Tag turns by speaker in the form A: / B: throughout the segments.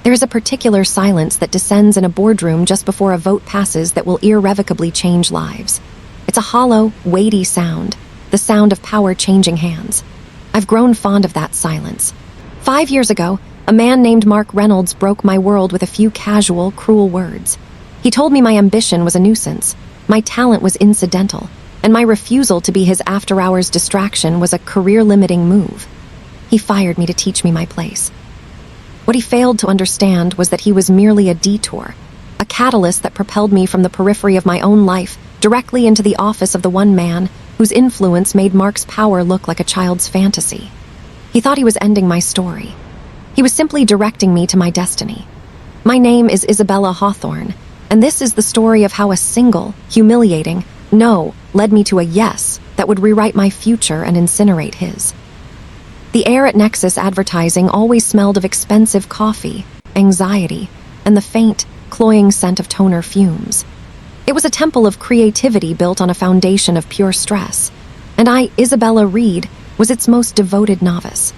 A: There is a particular silence that descends in a boardroom just before a vote passes that will irrevocably change lives. It's a hollow, weighty sound, the sound of power changing hands. I've grown fond of that silence. 5 years ago, a man named Mark Reynolds broke my world with a few casual, cruel words. He told me my ambition was a nuisance, my talent was incidental, and my refusal to be his after-hours distraction was a career-limiting move. He fired me to teach me my place. What he failed to understand was that he was merely a detour, a catalyst that propelled me from the periphery of my own life directly into the office of the one man whose influence made Mark's power look like a child's fantasy. He thought he was ending my story. He was simply directing me to my destiny. My name is Isabella Hawthorne, and this is the story of how a single, humiliating no led me to a yes that would rewrite my future and incinerate his. The air at Nexus advertising always smelled of expensive coffee, anxiety, and the faint, cloying scent of toner fumes. It was a temple of creativity built on a foundation of pure stress, and I, Isabella Reed, was its most devoted novice.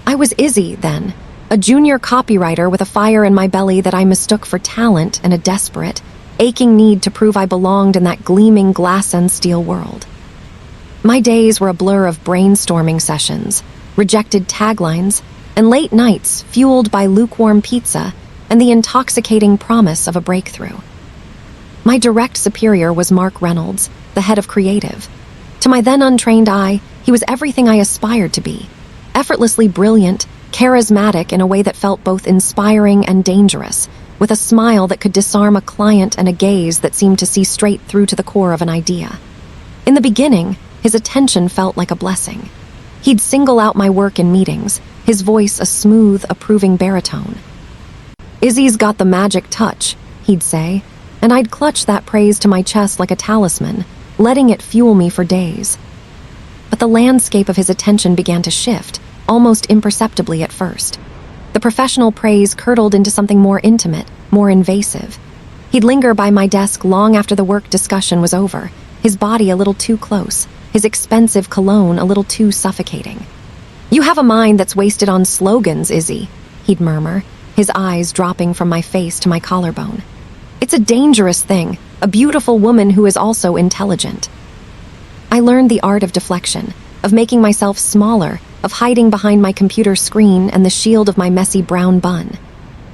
A: I was Izzy, then, a junior copywriter with a fire in my belly that I mistook for talent and a desperate, aching need to prove I belonged in that gleaming glass and steel world. My days were a blur of brainstorming sessions, rejected taglines, and late nights fueled by lukewarm pizza and the intoxicating promise of a breakthrough. My direct superior was Mark Reynolds, the head of creative. To my then untrained eye, he was everything I aspired to be, effortlessly brilliant, charismatic in a way that felt both inspiring and dangerous, with a smile that could disarm a client and a gaze that seemed to see straight through to the core of an idea. In the beginning, his attention felt like a blessing. He'd single out my work in meetings, his voice a smooth, approving baritone. "Izzy's got the magic touch," he'd say, and I'd clutch that praise to my chest like a talisman, letting it fuel me for days. But the landscape of his attention began to shift, almost imperceptibly at first. The professional praise curdled into something more intimate, more invasive. He'd linger by my desk long after the work discussion was over, his body a little too close, his expensive cologne a little too suffocating. "You have a mind that's wasted on slogans, Izzy," he'd murmur, his eyes dropping from my face to my collarbone. "It's a dangerous thing, a beautiful woman who is also intelligent." I learned the art of deflection, of making myself smaller, of hiding behind my computer screen and the shield of my messy brown bun.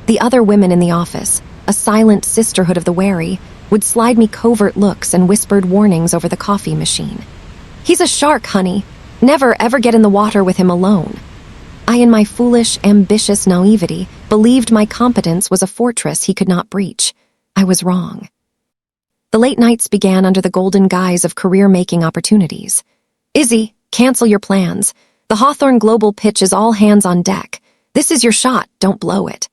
A: The other women in the office, a silent sisterhood of the wary, would slide me covert looks and whispered warnings over the coffee machine. "He's a shark, honey. Never ever get in the water with him alone." I, in my foolish, ambitious naivety, believed my competence was a fortress he could not breach. I was wrong. The late nights began under the golden guise of career-making opportunities. "Izzy, cancel your plans. The Hawthorne Global pitch is all hands on deck. This is your shot, don't blow it."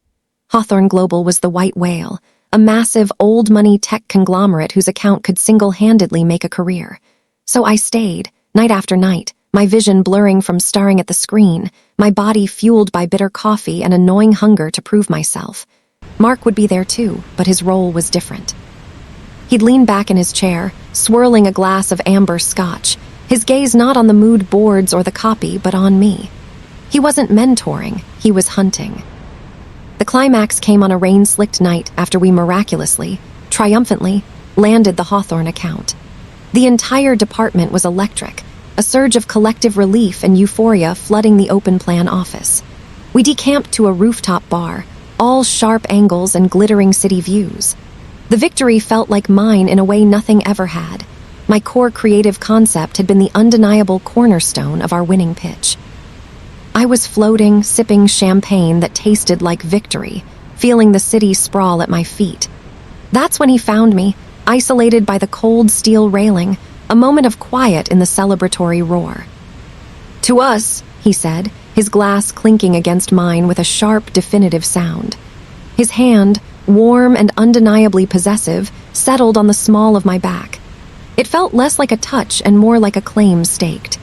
A: Hawthorne Global was the white whale, a massive old-money tech conglomerate whose account could single-handedly make a career. So I stayed, night after night, my vision blurring from staring at the screen, my body fueled by bitter coffee and a gnawing hunger to prove myself. Mark would be there too, but his role was different. He'd lean back in his chair, swirling a glass of amber scotch, his gaze not on the mood boards or the copy, but on me. He wasn't mentoring, he was hunting. The climax came on a rain-slicked night after we miraculously, triumphantly, landed the Hawthorne account. The entire department was electric, a surge of collective relief and euphoria flooding the open-plan office. We decamped to a rooftop bar, all sharp angles and glittering city views. The victory felt like mine in a way nothing ever had. My core creative concept had been the undeniable cornerstone of our winning pitch. I was floating, sipping champagne that tasted like victory, feeling the city sprawl at my feet. That's when he found me, isolated by the cold steel railing, a moment of quiet in the celebratory roar. "To us," he said, his glass clinking against mine with a sharp, definitive sound. His hand, warm and undeniably possessive, settled on the small of my back. It felt less like a touch and more like a claim staked.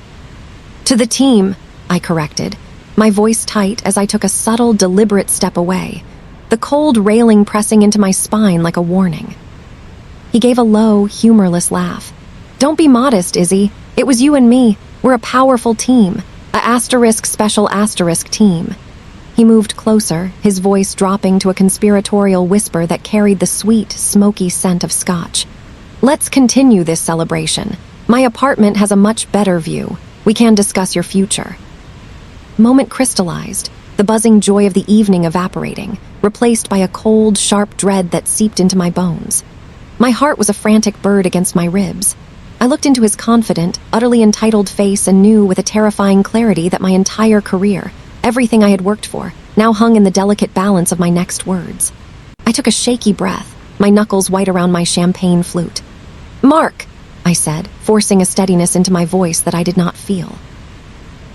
A: "To the team," I corrected, my voice tight as I took a subtle, deliberate step away, the cold railing pressing into my spine like a warning. He gave a low, humorless laugh. "Don't be modest, Izzy. It was you and me. We're a powerful team. A ** special * team." He moved closer, his voice dropping to a conspiratorial whisper that carried the sweet, smoky scent of scotch. "Let's continue this celebration. My apartment has a much better view. We can discuss your future." Moment crystallized, the buzzing joy of the evening evaporating, replaced by a cold, sharp dread that seeped into my bones. My heart was a frantic bird against my ribs. I looked into his confident, utterly entitled face and knew with a terrifying clarity that my entire career, everything I had worked for, now hung in the delicate balance of my next words. I took a shaky breath, my knuckles white around my champagne flute. "Mark," I said, forcing a steadiness into my voice that I did not feel.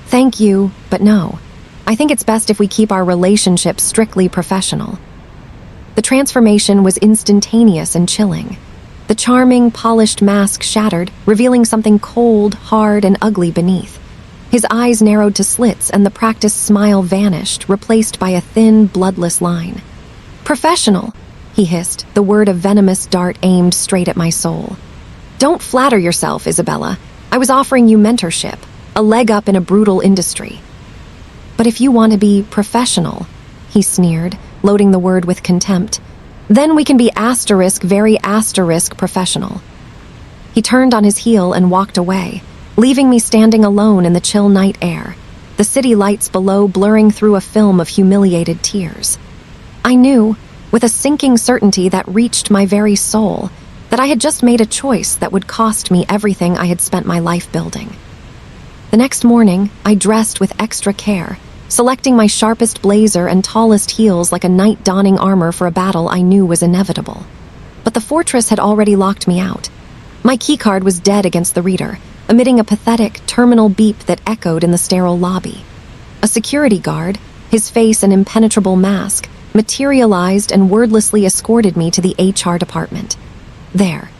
A: "Thank you, but no. I think it's best if we keep our relationship strictly professional." The transformation was instantaneous and chilling. The charming, polished mask shattered, revealing something cold, hard, and ugly beneath. His eyes narrowed to slits and the practiced smile vanished, replaced by a thin, bloodless line. "Professional," he hissed, the word a venomous dart aimed straight at my soul. "Don't flatter yourself, Isabella. I was offering you mentorship, a leg up in a brutal industry." "But if you want to be professional," he sneered, loading the word with contempt, "then we can be very professional." He turned on his heel and walked away, leaving me standing alone in the chill night air, the city lights below blurring through a film of humiliated tears. I knew, with a sinking certainty that reached my very soul, that I had just made a choice that would cost me everything I had spent my life building. The next morning, I dressed with extra care, selecting my sharpest blazer and tallest heels like a knight donning armor for a battle I knew was inevitable. But the fortress had already locked me out. My keycard was dead against the reader, emitting a pathetic, terminal beep that echoed in the sterile lobby. A security guard, his face an impenetrable mask, materialized and wordlessly escorted me to the HR department. There.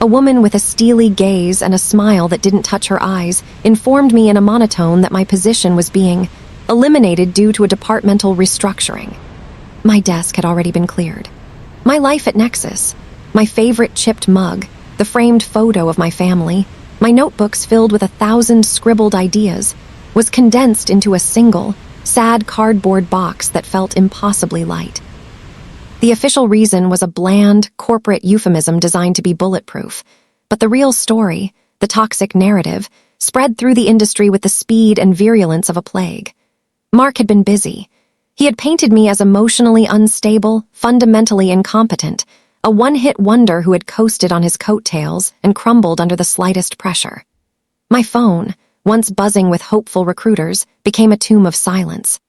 A: A woman with a steely gaze and a smile that didn't touch her eyes informed me in a monotone that my position was being eliminated due to a departmental restructuring. My desk had already been cleared. My life at Nexus, my favorite chipped mug, the framed photo of my family, my notebooks filled with 1,000 scribbled ideas, was condensed into a single, sad cardboard box that felt impossibly light. The official reason was a bland, corporate euphemism designed to be bulletproof, but the real story, the toxic narrative, spread through the industry with the speed and virulence of a plague. Mark had been busy. He had painted me as emotionally unstable, fundamentally incompetent, a one-hit wonder who had coasted on his coattails and crumbled under the slightest pressure. My phone, once buzzing with hopeful recruiters, became a tomb of silence.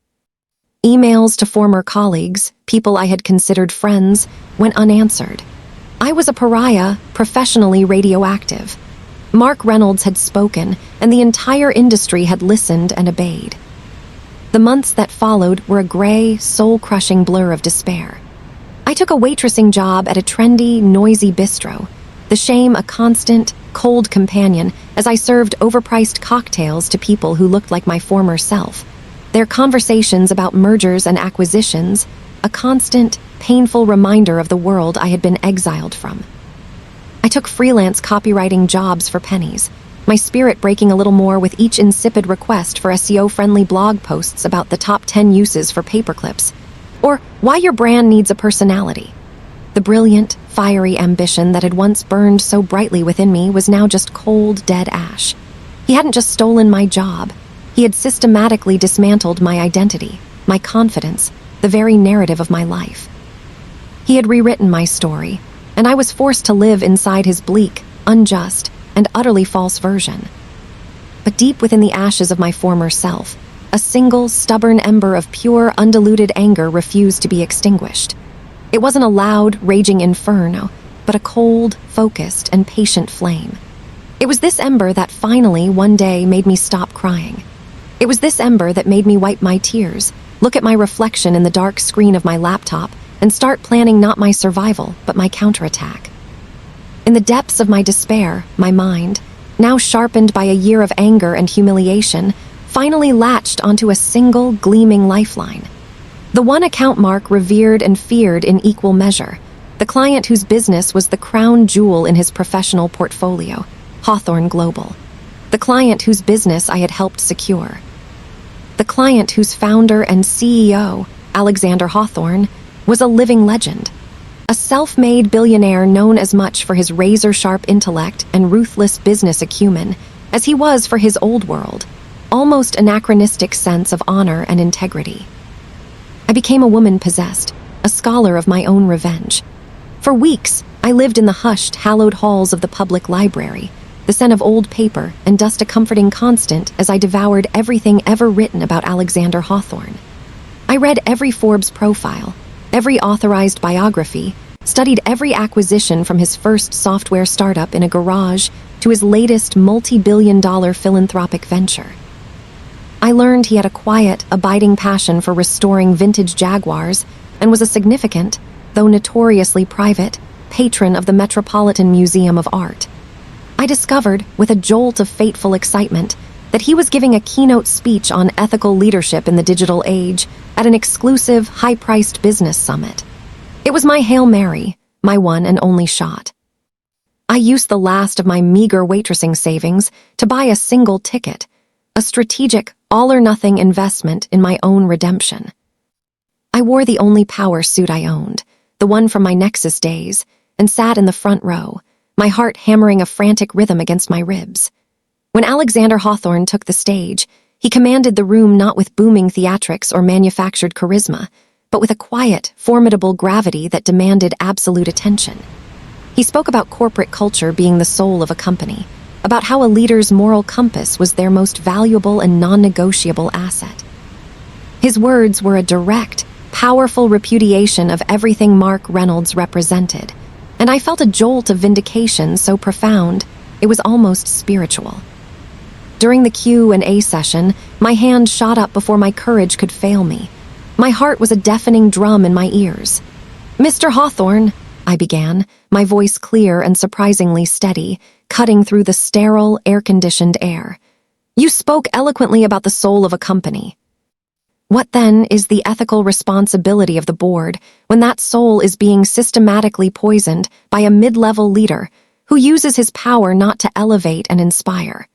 A: Emails to former colleagues, people I had considered friends, went unanswered. I was a pariah, professionally radioactive. Mark Reynolds had spoken, and the entire industry had listened and obeyed. The months that followed were a gray, soul-crushing blur of despair. I took a waitressing job at a trendy, noisy bistro, the shame a constant, cold companion as I served overpriced cocktails to people who looked like my former self. Their conversations about mergers and acquisitions, a constant, painful reminder of the world I had been exiled from. I took freelance copywriting jobs for pennies, my spirit breaking a little more with each insipid request for SEO-friendly blog posts about the top 10 uses for paperclips, or why your brand needs a personality. The brilliant, fiery ambition that had once burned so brightly within me was now just cold, dead ash. He hadn't just stolen my job. He had systematically dismantled my identity, my confidence, the very narrative of my life. He had rewritten my story, and I was forced to live inside his bleak, unjust, and utterly false version. But deep within the ashes of my former self, a single, stubborn ember of pure, undiluted anger refused to be extinguished. It wasn't a loud, raging inferno, but a cold, focused, and patient flame. It was this ember that finally, one day, made me stop crying. It was this ember that made me wipe my tears, look at my reflection in the dark screen of my laptop, and start planning not my survival, but my counterattack. In the depths of my despair, my mind, now sharpened by a year of anger and humiliation, finally latched onto a single, gleaming lifeline. The one account Mark revered and feared in equal measure, the client whose business was the crown jewel in his professional portfolio, Hawthorne Global. The client whose business I had helped secure. The client whose founder and CEO, Alexander Hawthorne, was a living legend. A self-made billionaire known as much for his razor-sharp intellect and ruthless business acumen as he was for his old world, almost anachronistic sense of honor and integrity. I became a woman possessed, a scholar of my own revenge. For weeks, I lived in the hushed, hallowed halls of the public library, the scent of old paper and dust a comforting constant as I devoured everything ever written about Alexander Hawthorne. I read every Forbes profile, every authorized biography, studied every acquisition from his first software startup in a garage to his latest multi-billion-dollar philanthropic venture. I learned he had a quiet, abiding passion for restoring vintage Jaguars and was a significant, though notoriously private, patron of the Metropolitan Museum of Art. I discovered, with a jolt of fateful excitement, that he was giving a keynote speech on ethical leadership in the digital age at an exclusive, high-priced business summit. It was my Hail Mary, my one and only shot. I used the last of my meager waitressing savings to buy a single ticket, a strategic, all-or-nothing investment in my own redemption. I wore the only power suit I owned, the one from my Nexus days, and sat in the front row, my heart hammering a frantic rhythm against my ribs. When Alexander Hawthorne took the stage, he commanded the room not with booming theatrics or manufactured charisma, but with a quiet, formidable gravity that demanded absolute attention. He spoke about corporate culture being the soul of a company, about how a leader's moral compass was their most valuable and non-negotiable asset. His words were a direct, powerful repudiation of everything Mark Reynolds represented, and I felt a jolt of vindication so profound it was almost spiritual. During the Q&A session, my hand shot up before my courage could fail me. My heart was a deafening drum in my ears. "Mr. Hawthorne," I began, my voice clear and surprisingly steady, cutting through the sterile, air-conditioned air. "You spoke eloquently about the soul of a company. What then is the ethical responsibility of the board when that soul is being systematically poisoned by a mid-level leader who uses his power not to elevate and inspire,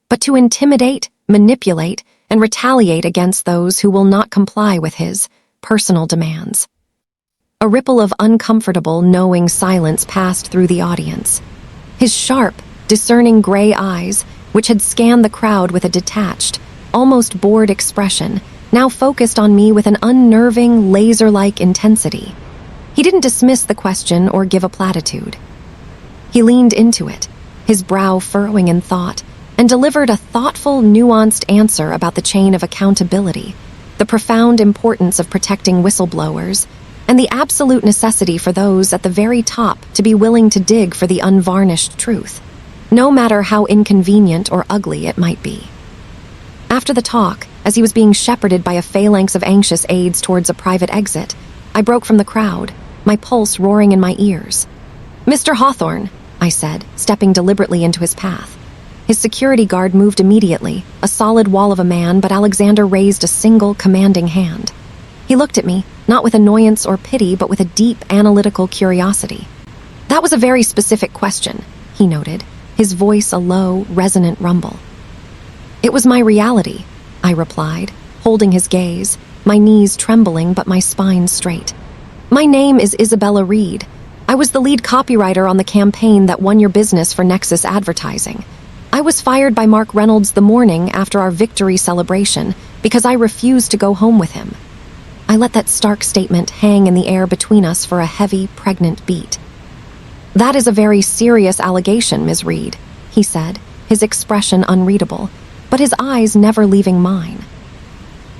A: but to intimidate, manipulate, and retaliate against those who will not comply with his personal demands?" A ripple of uncomfortable, knowing silence passed through the audience. His sharp, discerning gray eyes, which had scanned the crowd with a detached, almost bored expression, now focused on me with an unnerving, laser-like intensity. He didn't dismiss the question or give a platitude. He leaned into it, his brow furrowing in thought, and delivered a thoughtful, nuanced answer about the chain of accountability, the profound importance of protecting whistleblowers, and the absolute necessity for those at the very top to be willing to dig for the unvarnished truth, no matter how inconvenient or ugly it might be. After the talk, as he was being shepherded by a phalanx of anxious aides towards a private exit, I broke from the crowd, my pulse roaring in my ears. "Mr. Hawthorne," I said, stepping deliberately into his path. His security guard moved immediately, a solid wall of a man, but Alexander raised a single, commanding hand. He looked at me, not with annoyance or pity, but with a deep, analytical curiosity. "That was a very specific question," he noted, his voice a low, resonant rumble. "It was my reality," I replied, holding his gaze, my knees trembling but my spine straight. "My name is Isabella Reed. I was the lead copywriter on the campaign that won your business for Nexus advertising. I was fired by Mark Reynolds the morning after our victory celebration because I refused to go home with him." I let that stark statement hang in the air between us for a heavy, pregnant beat. "That is a very serious allegation, Ms. Reed," he said, his expression unreadable, but his eyes never leaving mine.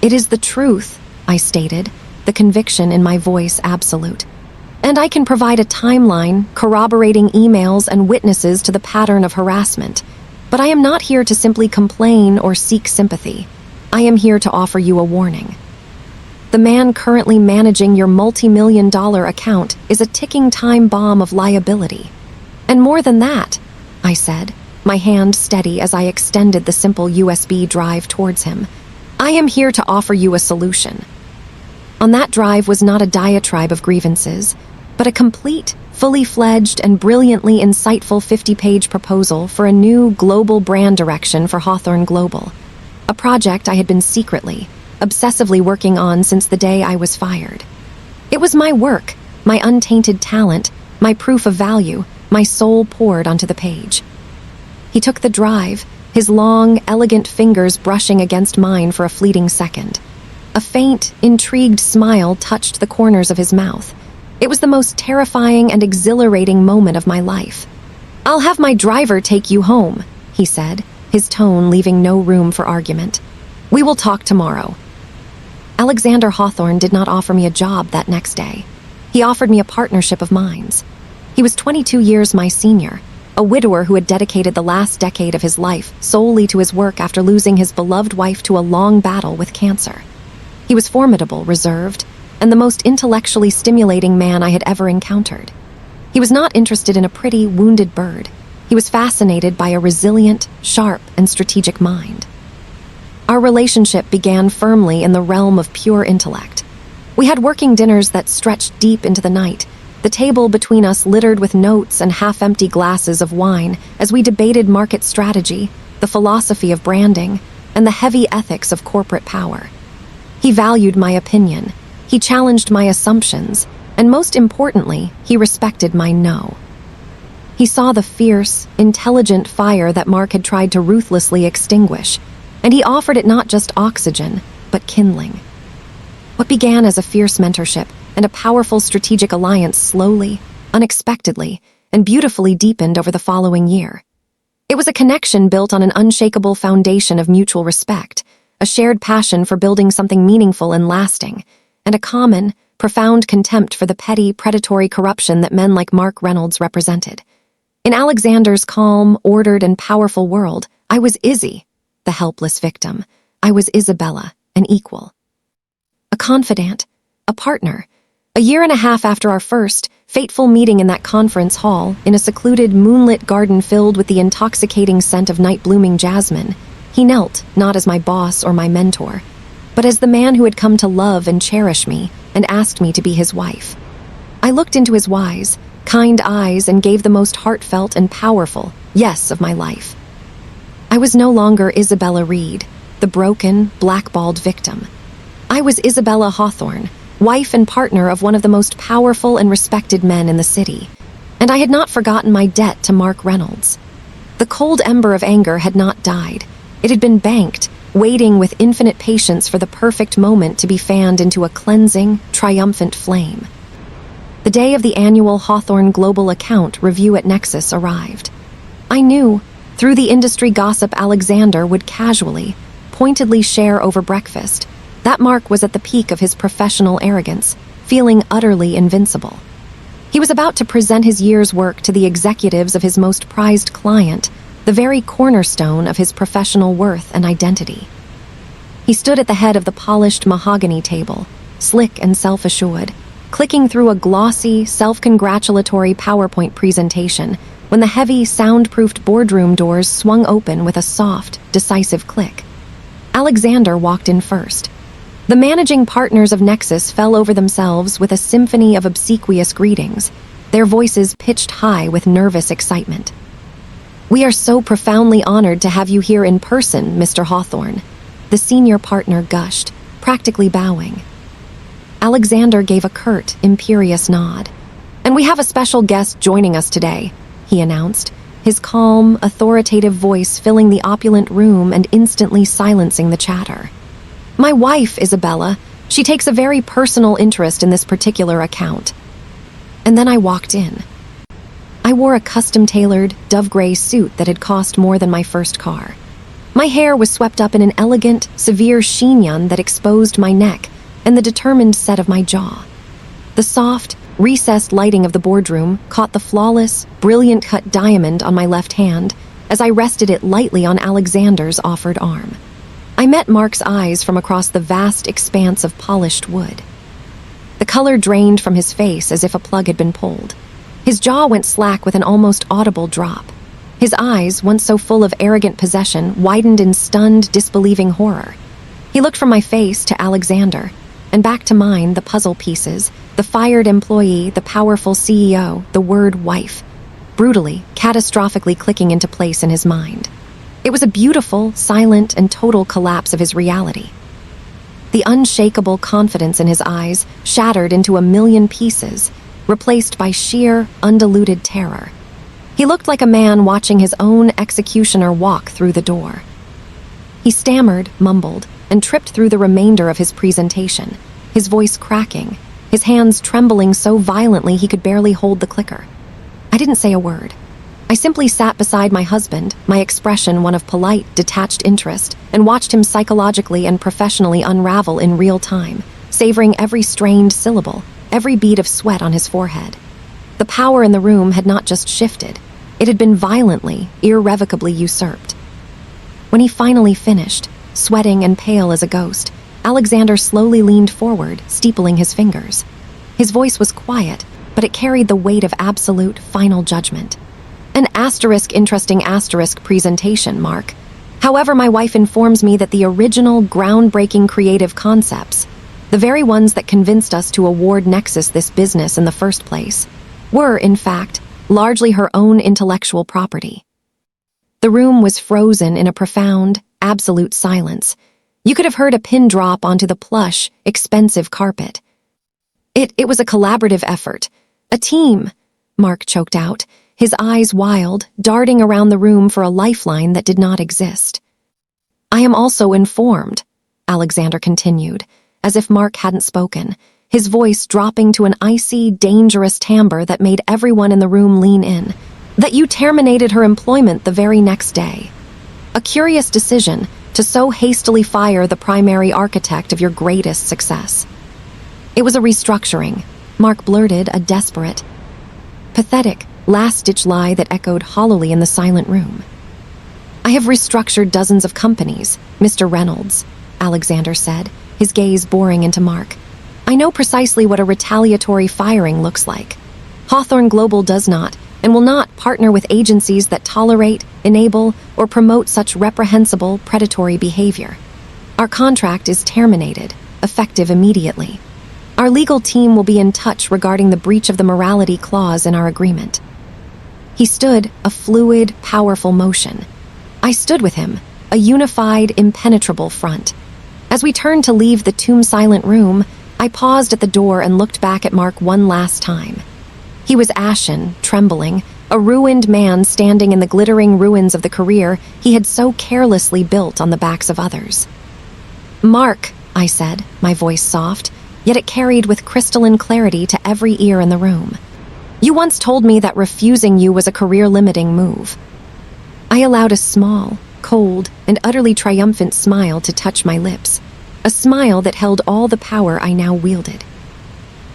A: "It is the truth," I stated, the conviction in my voice absolute. "And I can provide a timeline, corroborating emails and witnesses to the pattern of harassment. But I am not here to simply complain or seek sympathy. I am here to offer you a warning. The man currently managing your multi-million-dollar account is a ticking time bomb of liability. And more than that," I said, my hand steady as I extended the simple USB drive towards him, "I am here to offer you a solution." On that drive was not a diatribe of grievances, but a complete, fully fledged, and brilliantly insightful 50-page proposal for a new global brand direction for Hawthorne Global, a project I had been secretly, obsessively working on since the day I was fired. It was my work, my untainted talent, my proof of value, my soul poured onto the page. He took the drive, his long, elegant fingers brushing against mine for a fleeting second. A faint, intrigued smile touched the corners of his mouth. It was the most terrifying and exhilarating moment of my life. "I'll have my driver take you home," he said, his tone leaving no room for argument. "We will talk tomorrow." Alexander Hawthorne did not offer me a job that next day. He offered me a partnership of minds. He was 22 years my senior, a widower who had dedicated the last decade of his life solely to his work after losing his beloved wife to a long battle with cancer. He was formidable, reserved, and the most intellectually stimulating man I had ever encountered. He was not interested in a pretty, wounded bird. He was fascinated by a resilient, sharp, and strategic mind. Our relationship began firmly in the realm of pure intellect. We had working dinners that stretched deep into the night, the table between us littered with notes and half-empty glasses of wine as we debated market strategy, the philosophy of branding, and the heavy ethics of corporate power. He valued my opinion, he challenged my assumptions, and most importantly, he respected my no. He saw the fierce, intelligent fire that Mark had tried to ruthlessly extinguish, and he offered it not just oxygen, but kindling. What began as a fierce mentorship and a powerful strategic alliance slowly, unexpectedly, and beautifully deepened over the following year. It was a connection built on an unshakable foundation of mutual respect, a shared passion for building something meaningful and lasting, and a common, profound contempt for the petty, predatory corruption that men like Mark Reynolds represented. In Alexander's calm, ordered, and powerful world, I was Izzy, the helpless victim. I was Isabella, an equal. A confidant, a partner. A year and a half after our first, fateful meeting in that conference hall, in a secluded, moonlit garden filled with the intoxicating scent of night-blooming jasmine, he knelt, not as my boss or my mentor, but as the man who had come to love and cherish me and asked me to be his wife. I looked into his wise, kind eyes and gave the most heartfelt and powerful yes of my life. I was no longer Isabella Reed, the broken, blackballed victim. I was Isabella Hawthorne, wife and partner of one of the most powerful and respected men in the city, and I had not forgotten my debt to Mark Reynolds. The cold ember of anger had not died. It had been banked, waiting with infinite patience for the perfect moment to be fanned into a cleansing, triumphant flame. The day of the annual Hawthorne Global Account review at Nexus arrived. I knew, through the industry gossip Alexander would casually, pointedly share over breakfast, that Mark was at the peak of his professional arrogance, feeling utterly invincible. He was about to present his year's work to the executives of his most prized client, the very cornerstone of his professional worth and identity. He stood at the head of the polished mahogany table, slick and self-assured, clicking through a glossy, self-congratulatory PowerPoint presentation when the heavy, soundproofed boardroom doors swung open with a soft, decisive click. Alexander walked in first. The managing partners of Nexus fell over themselves with a symphony of obsequious greetings, their voices pitched high with nervous excitement. "We are so profoundly honored to have you here in person, Mr. Hawthorne," the senior partner gushed, practically bowing. Alexander gave a curt, imperious nod. "And we have a special guest joining us today," he announced, his calm, authoritative voice filling the opulent room and instantly silencing the chatter. "My wife, Isabella. She takes a very personal interest in this particular account." And then I walked in. I wore a custom-tailored, dove-gray suit that had cost more than my first car. My hair was swept up in an elegant, severe chignon that exposed my neck and the determined set of my jaw. The soft, recessed lighting of the boardroom caught the flawless, brilliant-cut diamond on my left hand as I rested it lightly on Alexander's offered arm. I met Mark's eyes from across the vast expanse of polished wood. The color drained from his face as if a plug had been pulled. His jaw went slack with an almost audible drop. His eyes, once so full of arrogant possession, widened in stunned, disbelieving horror. He looked from my face to Alexander, and back to mine, the puzzle pieces, the fired employee, the powerful CEO, the word wife, brutally, catastrophically clicking into place in his mind. It was a beautiful, silent, and total collapse of his reality. The unshakable confidence in his eyes shattered into a million pieces, replaced by sheer, undiluted terror. He looked like a man watching his own executioner walk through the door. He stammered, mumbled, and tripped through the remainder of his presentation, his voice cracking, his hands trembling so violently he could barely hold the clicker. I didn't say a word. I simply sat beside my husband, my expression one of polite, detached interest, and watched him psychologically and professionally unravel in real time, savoring every strained syllable, every bead of sweat on his forehead. The power in the room had not just shifted, it had been violently, irrevocably usurped. When he finally finished, sweating and pale as a ghost, Alexander slowly leaned forward, steepling his fingers. His voice was quiet, but it carried the weight of absolute, final judgment. An interesting presentation, Mark. However, my wife informs me that the original, groundbreaking creative concepts, the very ones that convinced us to award Nexus this business in the first place, were, in fact, largely her own intellectual property. The room was frozen in a profound, absolute silence. You could have heard a pin drop onto the plush, expensive carpet. It was a collaborative effort. A team, Mark choked out, his eyes wild, darting around the room for a lifeline that did not exist. I am also informed, Alexander continued, as if Mark hadn't spoken, his voice dropping to an icy, dangerous timbre that made everyone in the room lean in, that you terminated her employment the very next day. A curious decision to so hastily fire the primary architect of your greatest success. It was a restructuring, Mark blurted, a desperate, pathetic, last-ditch lie that echoed hollowly in the silent room. I have restructured dozens of companies, Mr. Reynolds, Alexander said, his gaze boring into Mark. I know precisely what a retaliatory firing looks like. Hawthorne Global does not, and will not partner with agencies that tolerate, enable, or promote such reprehensible, predatory behavior. Our contract is terminated, effective immediately. Our legal team will be in touch regarding the breach of the morality clause in our agreement. He stood, a fluid, powerful motion. I stood with him, a unified, impenetrable front. As we turned to leave the tomb-silent room, I paused at the door and looked back at Mark one last time. He was ashen, trembling, a ruined man standing in the glittering ruins of the career he had so carelessly built on the backs of others. Mark, I said, my voice soft, yet it carried with crystalline clarity to every ear in the room. You once told me that refusing you was a career-limiting move. I allowed a small, cold, and utterly triumphant smile to touch my lips, a smile that held all the power I now wielded.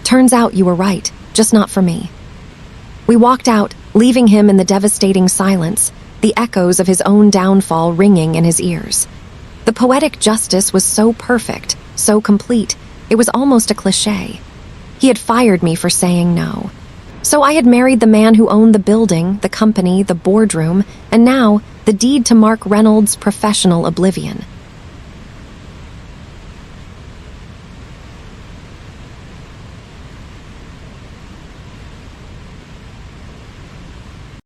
A: Turns out you were right, just not for me. We walked out, leaving him in the devastating silence, the echoes of his own downfall ringing in his ears. The poetic justice was so perfect, so complete, it was almost a cliché. He had fired me for saying no. So I had married the man who owned the building, the company, the boardroom, and now the deed to Mark Reynolds' professional oblivion.